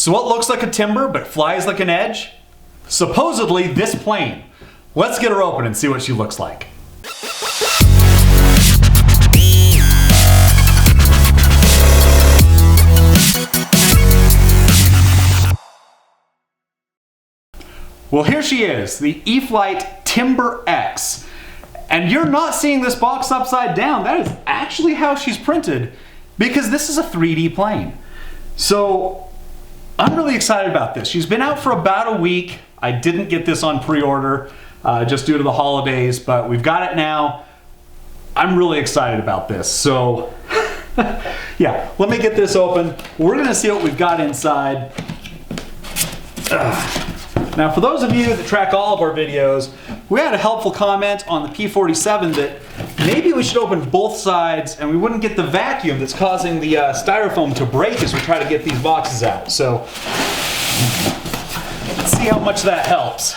So what looks like a timber but flies like an edge? Supposedly this plane. Let's get her open and see what she looks like. Well, here she is, the E-flite Timber X. And you're not seeing this box upside down. That is actually how she's printed, because this is a 3D plane. So I'm really excited about this. She's been out for about a week. I didn't get this on pre-order just due to the holidays, but we've got it now. I'm really excited about this. So yeah, let me get this open. We're gonna see what we've got inside. Now, for those of you that track all of our videos, we had a helpful comment on the P47 that maybe we should open both sides and we wouldn't get the vacuum that's causing the styrofoam to break as we try to get these boxes out. So, let's see how much that helps.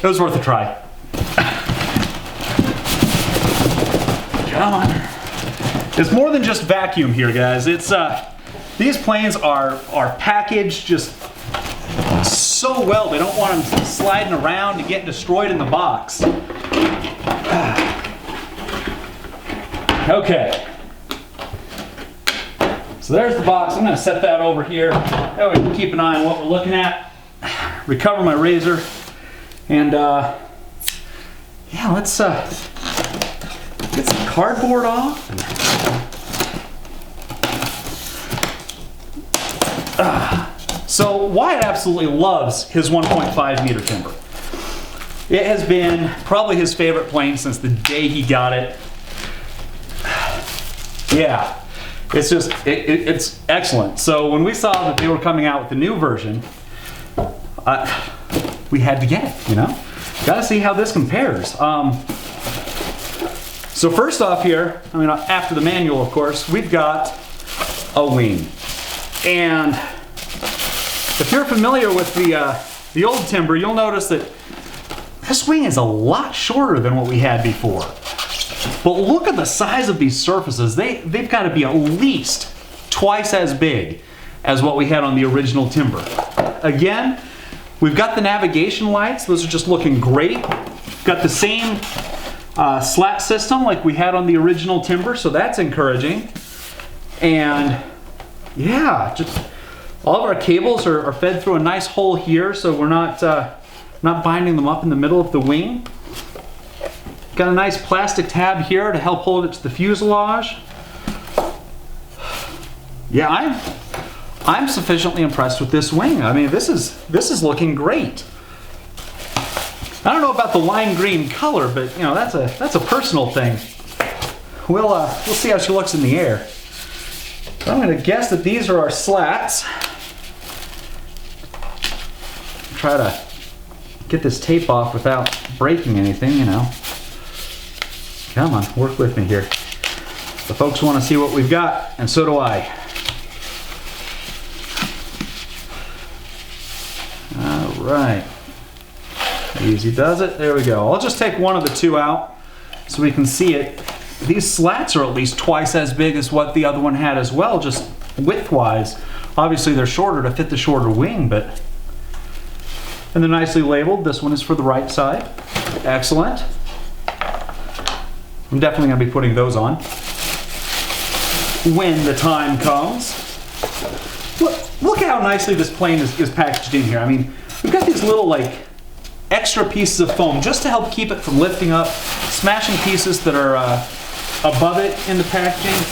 It was worth a try. Come on. It's more than just vacuum here, guys. It's these planes are packaged just so well. They don't want them sliding around and getting destroyed in the box. Okay. So there's the box. I'm going to set that over here. That way we can keep an eye on what we're looking at. Recover my razor. And yeah, let's get some cardboard off. So Wyatt absolutely loves his 1.5 meter timber. It has been probably his favorite plane since the day he got it. Yeah, it's just, it's excellent. So when we saw that they were coming out with the new version, we had to get it, you know? Gotta see how this compares. So first off here, I mean, after the manual, of course, we've got a wing. And if you're familiar with the old timber, you'll notice that this wing is a lot shorter than what we had before. But look at the size of these surfaces. They've got to be at least twice as big as what we had on the original timber. Again, we've got the navigation lights. Those are just looking great. Got the same slat system like we had on the original timber, so that's encouraging. And yeah, just all of our cables are fed through a nice hole here, so we're not binding them up in the middle of the wing. Got a nice plastic tab here to help hold it to the fuselage. Yeah, I'm sufficiently impressed with this wing. I mean, this is looking great. I don't know about the lime green color, but you know, that's a personal thing. We'll see how she looks in the air. I'm going to guess that these are our slats. Try to get this tape off without breaking anything, you know. Come on, work with me here. The folks want to see what we've got, and so do I. All right. Easy does it. There we go. I'll just take one of the two out so we can see it. These slats are at least twice as big as what the other one had as well, just width-wise. Obviously they're shorter to fit the shorter wing, but... And they're nicely labeled. This one is for the right side. Excellent. I'm definitely going to be putting those on when the time comes. Look how nicely this plane is packaged in here. I mean, we've got these little, like, extra pieces of foam just to help keep it from lifting up, smashing pieces that are above it in the packaging.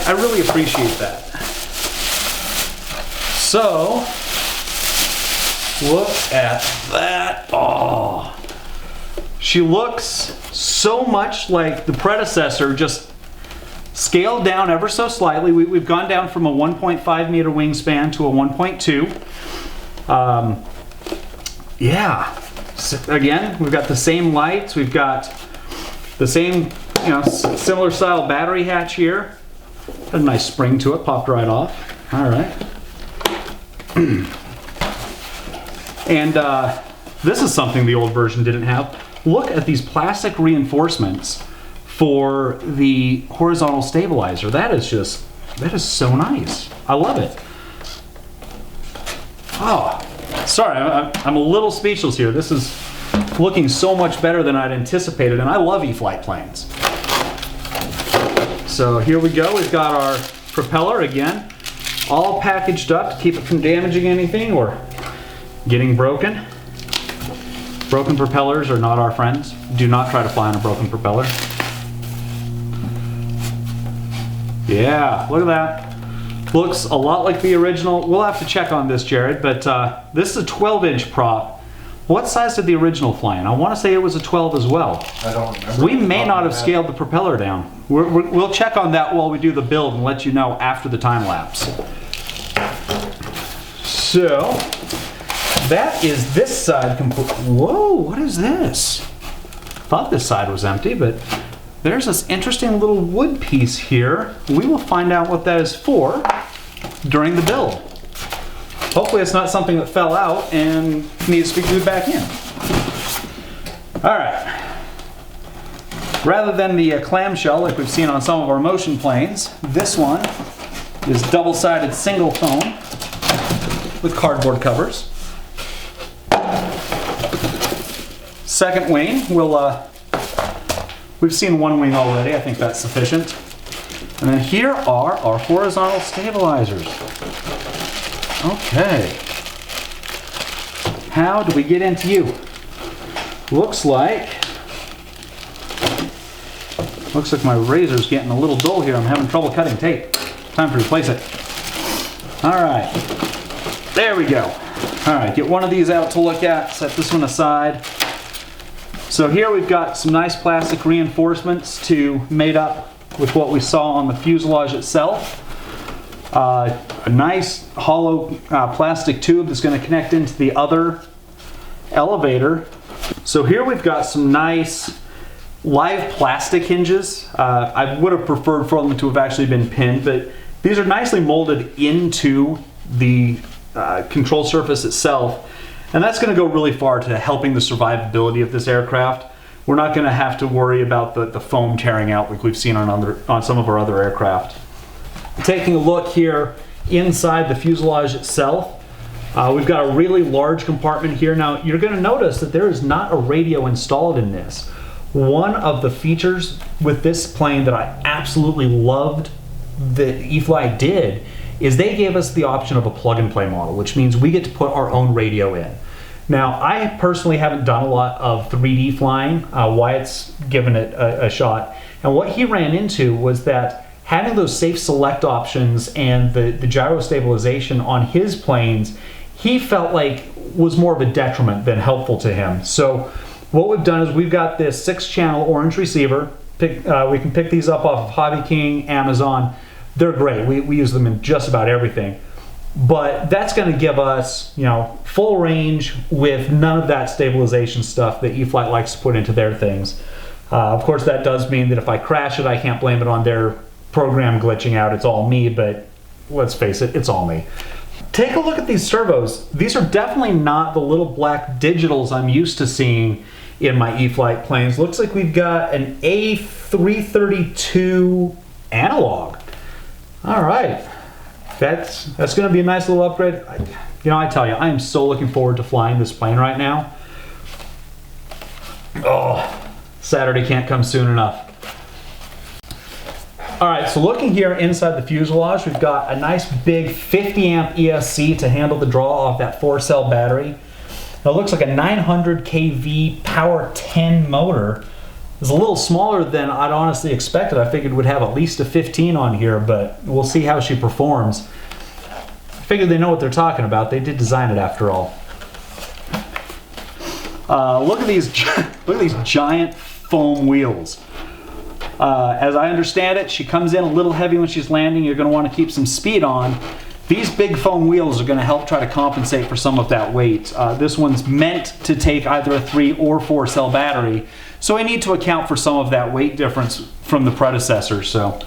I really appreciate that. So, look at that. Oh, she looks so much like the predecessor, just scaled down ever so slightly. We've gone down from a 1.5 meter wingspan to a 1.2. Yeah. Again, we've got the same lights. We've got the same, you know, similar style battery hatch here. A nice spring to it, popped right off. All right. And this is something the old version didn't have. Look at these plastic reinforcements for the horizontal stabilizer. That is so nice. I love it. Oh, sorry, I'm a little speechless here. This is looking so much better than I'd anticipated, and I love E-flite planes. So here we go. We've got our propeller again, all packaged up to keep it from damaging anything or getting broken. Broken propellers are not our friends. Do not try to fly on a broken propeller. Yeah, look at that. Looks a lot like the original. We'll have to check on this, Jared, but this is a 12-inch prop. What size did the original fly in? I want to say it was a 12 as well. I don't remember. We may not have scaled the propeller down. We'll check on that while we do the build and let you know after the time lapse. So, that is this side complete. Whoa, what is this? Thought this side was empty, but there's this interesting little wood piece here. We will find out what that is for during the build. Hopefully it's not something that fell out and needs to be glued back in. All right. Rather than the clamshell like we've seen on some of our motion planes, this one is double-sided single foam with cardboard covers. Second wing, we've seen one wing already. I think that's sufficient. And then here are our horizontal stabilizers. Okay. How do we get into you? Looks like my razor's getting a little dull here. I'm having trouble cutting tape. Time to replace it. All right. There we go. All right, get one of these out to look at. Set this one aside. So here we've got some nice plastic reinforcements to mate up with what we saw on the fuselage itself. A nice hollow plastic tube that's going to connect into the other elevator. So here we've got some nice live plastic hinges. I would have preferred for them to have actually been pinned, but these are nicely molded into the control surface itself. And that's going to go really far to helping the survivability of this aircraft. We're not going to have to worry about the foam tearing out like we've seen on some of our other aircraft. Taking a look here inside the fuselage itself, we've got a really large compartment here. Now you're going to notice that there is not a radio installed in this. One of the features with this plane that I absolutely loved that E-flite did is they gave us the option of a plug-and-play model, which means we get to put our own radio in. Now, I personally haven't done a lot of 3D flying. Wyatt's given it a shot. And what he ran into was that having those safe select options and the gyro stabilization on his planes, he felt like was more of a detriment than helpful to him. So what we've done is we've got this 6-channel orange receiver. We can pick these up off of Hobby King, Amazon. They're great. We use them in just about everything. But that's going to give us, full range with none of that stabilization stuff that E-flite likes to put into their things. Of course, that does mean that if I crash it, I can't blame it on their program glitching out. It's all me, but let's face it, it's all me. Take a look at these servos. These are definitely not the little black digitals I'm used to seeing in my E-flite planes. Looks like we've got an A332 analog. All right, that's going to be a nice little upgrade. I tell you, I am so looking forward to flying this plane right now. Oh, Saturday can't come soon enough. All right, so looking here inside the fuselage, we've got a nice big 50 amp ESC to handle the draw off that 4-cell battery. Now, it looks like a 900 kV Power 10 motor. It's a little smaller than I'd honestly expected. I figured we'd have at least a 15 on here, but we'll see how she performs. I figured they know what they're talking about. They did design it after all. Look at these giant foam wheels. As I understand it, she comes in a little heavy when she's landing. You're going to want to keep some speed on. These big foam wheels are going to help try to compensate for some of that weight. This one's meant to take either a 3 or 4 cell battery, so I need to account for some of that weight difference from the predecessor, so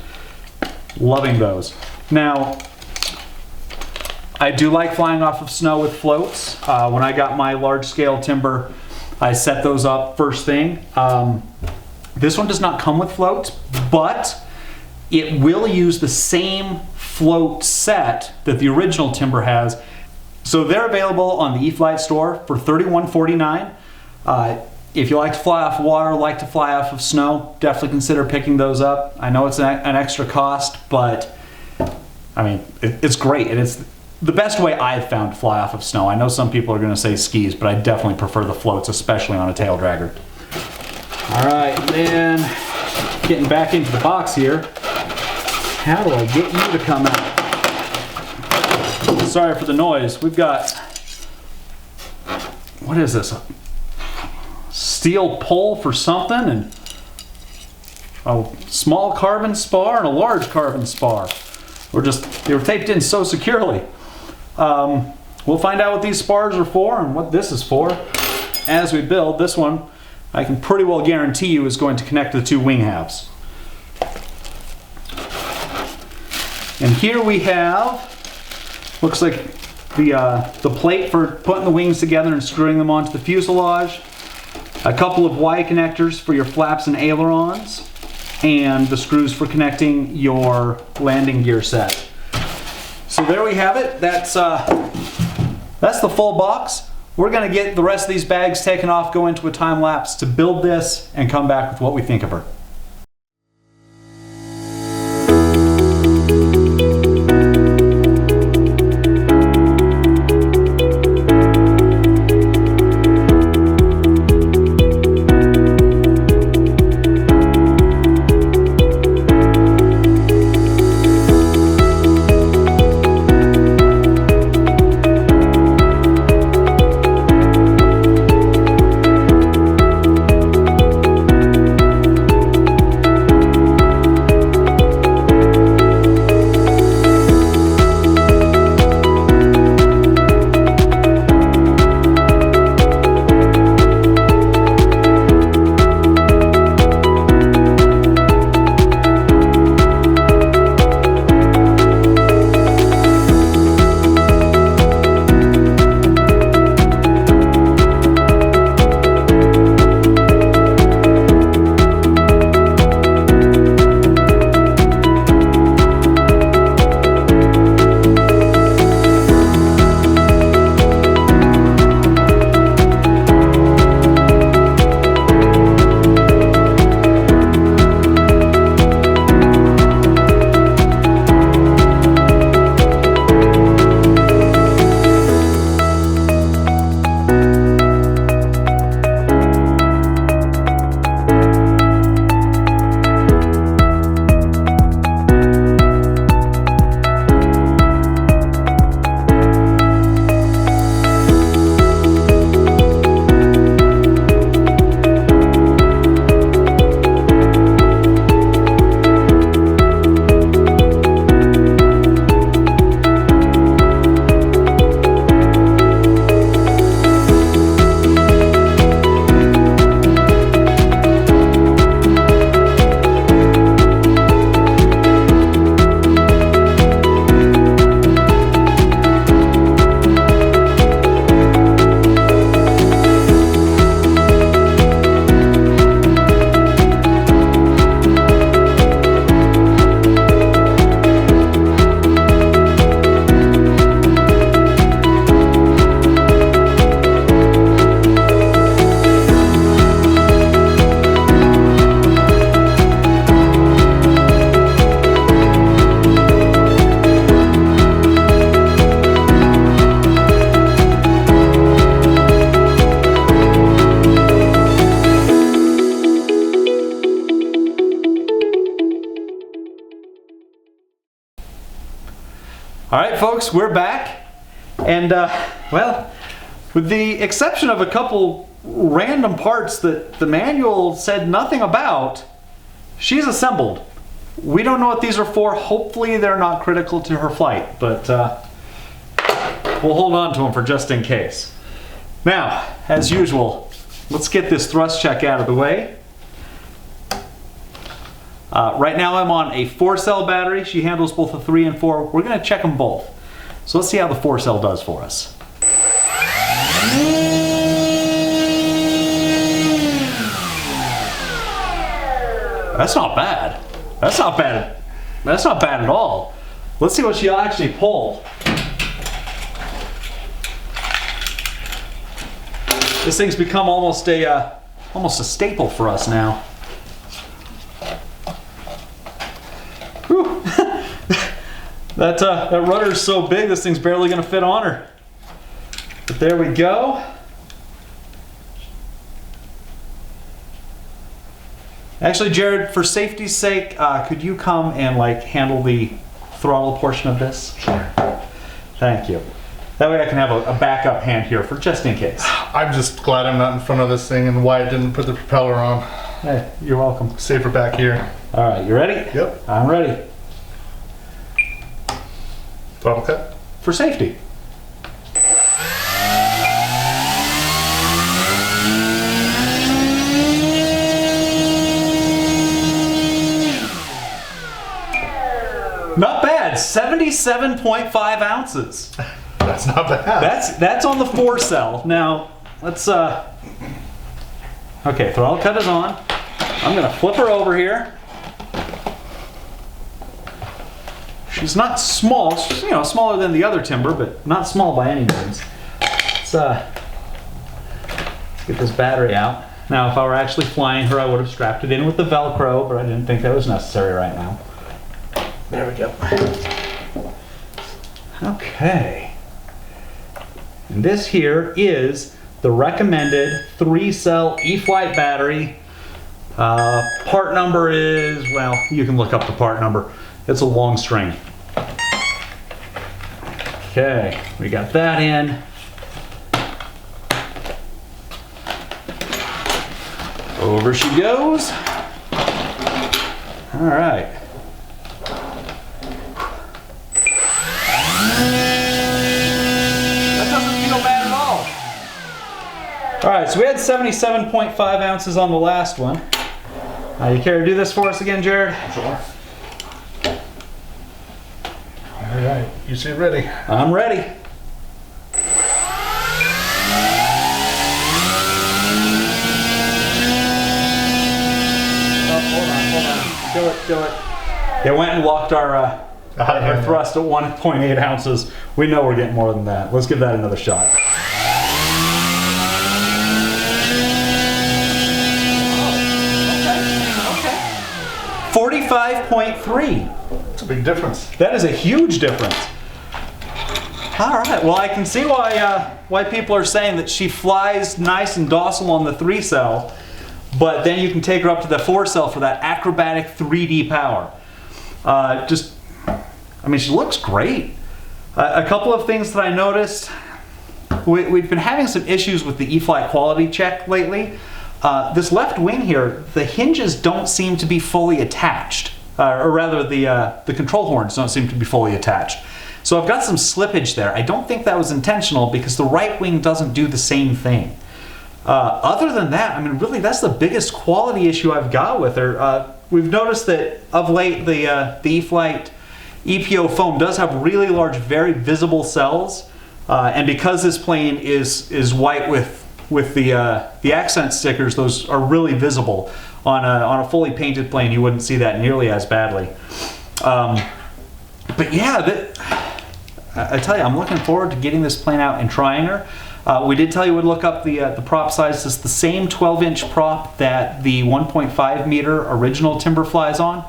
loving those. Now, I do like flying off of snow with floats. When I got my large scale timber, I set those up first thing. This one does not come with floats, but it will use the same float set that the original Timber has. So they're available on the E-flite store for $31.49. If you like to fly off water, like to fly off of snow, definitely consider picking those up. I know it's an extra cost, but I mean, it's great, and it's the best way I've found to fly off of snow. I know some people are going to say skis, but I definitely prefer the floats, especially on a tail dragger. All right, then getting back into the box here, how do I get you to come out? Sorry for the noise. We've got, what is this? A steel pole for something, and a small carbon spar and a large carbon spar. They were taped in so securely. We'll find out what these spars are for and what this is for as we build. This one, I can pretty well guarantee you, is going to connect to the two wing halves. And here we have, looks like the plate for putting the wings together and screwing them onto the fuselage, a couple of Y connectors for your flaps and ailerons, and the screws for connecting your landing gear set. So there we have it. That's the full box. We're going to get the rest of these bags taken off, go into a time lapse to build this, and come back with what we think of her. All right, folks, we're back. And, well, with the exception of a couple random parts that the manual said nothing about, she's assembled. We don't know what these are for. Hopefully they're not critical to her flight, but we'll hold on to them for just in case. Now, as usual, let's get this thrust check out of the way. Right now I'm on a 4-cell battery. She handles both a 3 and 4. We're going to check them both. So let's see how the 4-cell does for us. That's not bad. That's not bad. That's not bad at all. Let's see what she'll actually pull. This thing's become almost a staple for us now. Whew. that rudder is so big, this thing's barely going to fit on her. But there we go. Actually, Jared, for safety's sake, could you come and handle the throttle portion of this? Sure. Thank you. That way I can have a backup hand here for just in case. I'm just glad I'm not in front of this thing and Wyatt didn't put the propeller on. Hey, you're welcome. Safer back here. All right, you ready? Yep. I'm ready. Throttle cut. For safety. Not bad, 77.5 ounces. That's not bad. That's on the 4-cell. Now, let's, okay, throttle cut is on. I'm gonna flip her over here. She's not small, she's, smaller than the other timber, but not small by any means. Let's get this battery out. Now, if I were actually flying her, I would have strapped it in with the Velcro, but I didn't think that was necessary right now. There we go. Okay. And this here is the recommended 3-cell E-flite battery. Part number is, well, you can look up the part number. It's a long string. Okay, we got that in. Over she goes. All right. All right, so we had 77.5 ounces on the last one. You care to do this for us again, Jared? Sure. All right, you say ready. I'm ready. Oh, hold on. Do it. It went and locked our thrust at 1.8 ounces. We know we're getting more than that. Let's give that another shot. 45.3. That's a big difference. That is a huge difference. All right, well I can see why people are saying that she flies nice and docile on the 3-cell, but then you can take her up to the 4-cell for that acrobatic 3D power. I mean, she looks great. A couple of things that I noticed. We've been having some issues with the E-flite quality check lately. This left wing here, the hinges don't seem to be fully attached, or rather the control horns don't seem to be fully attached. So I've got some slippage there. I don't think that was intentional because the right wing doesn't do the same thing. Other than that, I mean, really that's the biggest quality issue I've got with her. We've noticed that of late the E-flite EPO foam does have really large, very visible cells, and because this plane is white with the accent stickers, those are really visible. On a fully painted plane, you wouldn't see that nearly as badly. But yeah, I tell you, I'm looking forward to getting this plane out and trying her. We did tell you we'd look up the prop size. It's the same 12-inch prop that the 1.5 meter original timber flies on.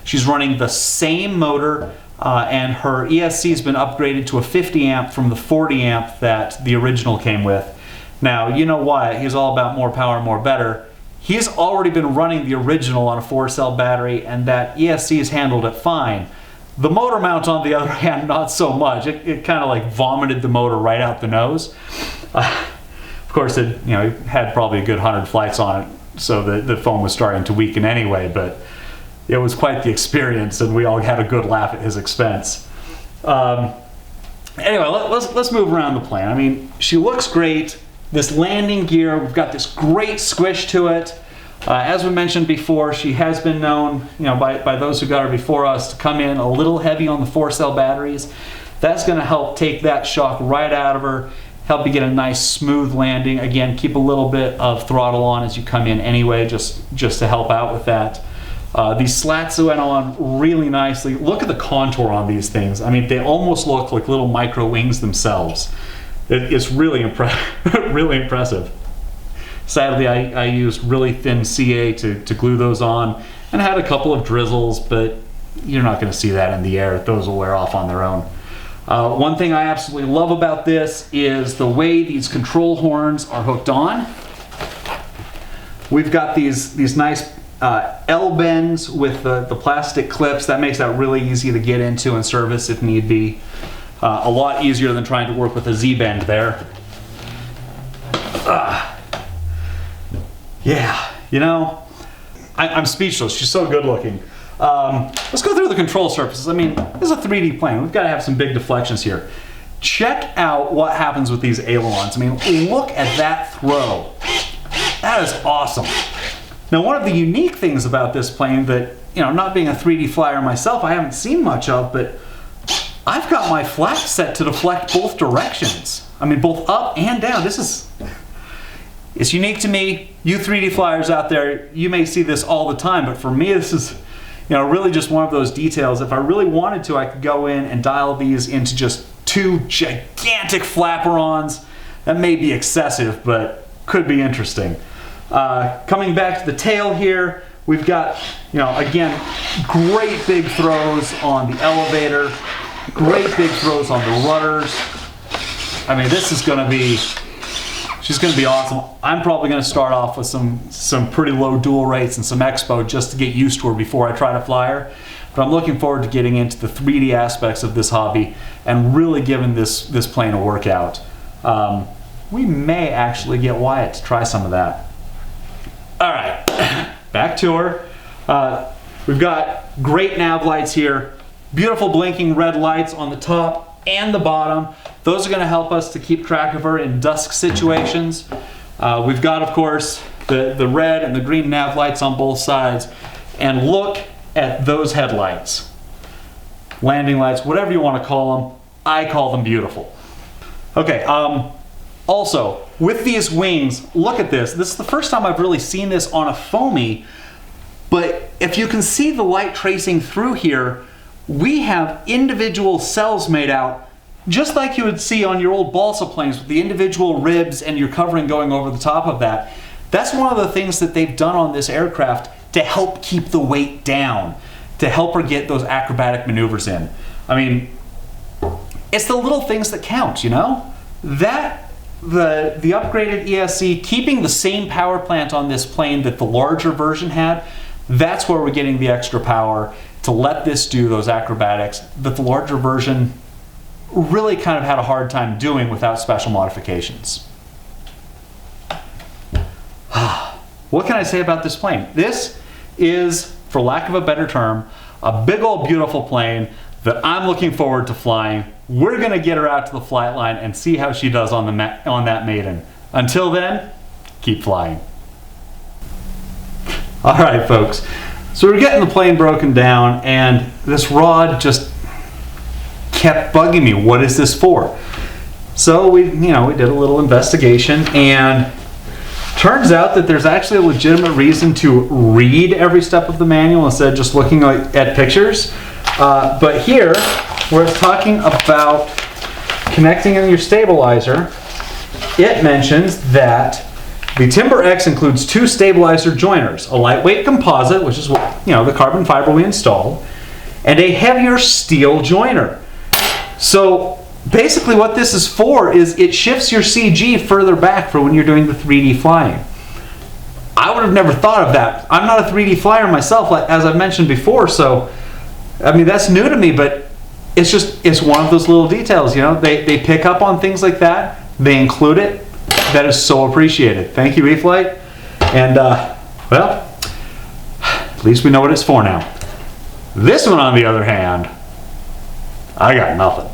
She's running the same motor, and her ESC has been upgraded to a 50 amp from the 40 amp that the original came with. Now, you know why. He's all about more power, more better. He's already been running the original on a 4-cell battery, and that ESC has handled it fine. The motor mount, on the other hand, not so much. It kind of vomited the motor right out the nose. Of course, it had probably a good 100 flights on it, so the foam was starting to weaken anyway, but it was quite the experience, and we all had a good laugh at his expense. Anyway, let's move around the plane. I mean, she looks great. This landing gear, we've got this great squish to it. As we mentioned before, she has been known, by those who got her before us, to come in a little heavy on the 4-cell batteries. That's going to help take that shock right out of her, help you get a nice smooth landing. Again, keep a little bit of throttle on as you come in anyway, just to help out with that. These slats went on really nicely. Look at the contour on these things. I mean, they almost look like little micro wings themselves. It's really really impressive. Sadly, I used really thin CA to glue those on, and had a couple of drizzles, but you're not going to see that in the air. Those will wear off on their own. One thing I absolutely love about this is the way these control horns are hooked on. We've got these nice L-bends with the plastic clips. That makes that really easy to get into and service if need be. A lot easier than trying to work with a Z-bend there. Yeah, you know, I'm speechless. She's so good looking. Let's go through the control surfaces. I mean, this is a 3D plane. We've got to have some big deflections here. Check out what happens with these ailerons. I mean, look at that throw. That is awesome. Now, one of the unique things about this plane that, you know, not being a 3D flyer myself, I haven't seen much of, but I've got my flaps set to deflect both directions. I mean, both up and down. It's unique to me. You 3D flyers out there, you may see this all the time, but for me, this is, you know, really just one of those details. If I really wanted to, I could go in and dial these into just 2 gigantic flaperons. That may be excessive, but could be interesting. Coming back to the tail here, we've got, you know, again, great big throws on the elevator, great big throws on the rudders. I mean, this is going to be, she's going to be awesome. I'm probably going to start off with some pretty low dual rates and some expo just to get used to her before I try to fly her. But I'm looking forward to getting into the 3D aspects of this hobby and really giving this plane a workout. We may actually get Wyatt to try some of that. All right, back to her. We've got great nav lights here. Beautiful blinking red lights on the top and the bottom. Those are going to help us to keep track of her in dusk situations. We've got, of course, the red and the green nav lights on both sides. And look at those headlights. Landing lights, whatever you want to call them. I call them beautiful. Okay, also, with these wings, look at this. This is the first time I've really seen this on a foamy, but if you can see the light tracing through here, we have individual cells made out just like you would see on your old balsa planes with the individual ribs and your covering going over the top of that. That's one of the things that they've done on this aircraft to help keep the weight down, to help her get those acrobatic maneuvers in. I mean, it's the little things that count, you know? The upgraded ESC, keeping the same power plant on this plane that the larger version had, that's where we're getting the extra power to let this do those acrobatics that the larger version really kind of had a hard time doing without special modifications. What can I say about this plane? This is, for lack of a better term, a big old beautiful plane that I'm looking forward to flying. We're going to get her out to the flight line and see how she does on that maiden. Until then, keep flying. All right, folks. So we're getting the plane broken down, and this rod just kept bugging me. What is this for? So we did a little investigation, and turns out that there's actually a legitimate reason to read every step of the manual instead of just looking at pictures. But here, where it's talking about connecting in your stabilizer, it mentions that the Timber X includes 2 stabilizer joiners, a lightweight composite, which is what, the carbon fiber we installed, and a heavier steel joiner. So basically what this is for is it shifts your CG further back for when you're doing the 3D flying. I would have never thought of that. I'm not a 3D flyer myself, as I've mentioned before, so I mean, that's new to me, but it's one of those little details, They pick up on things like that. They include it. That is so appreciated. Thank you, E-flite. And, well, at least we know what it's for now. This one, on the other hand, I got nothing.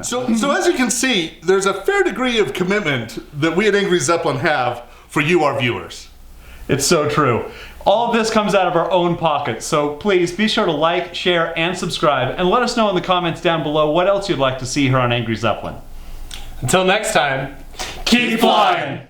So as you can see, there's a fair degree of commitment that we at Angry Zeppelin have for you, our viewers. It's so true. All of this comes out of our own pockets, so please be sure to like, share, and subscribe, and let us know in the comments down below what else you'd like to see here on Angry Zeppelin. Until next time, Keep flying!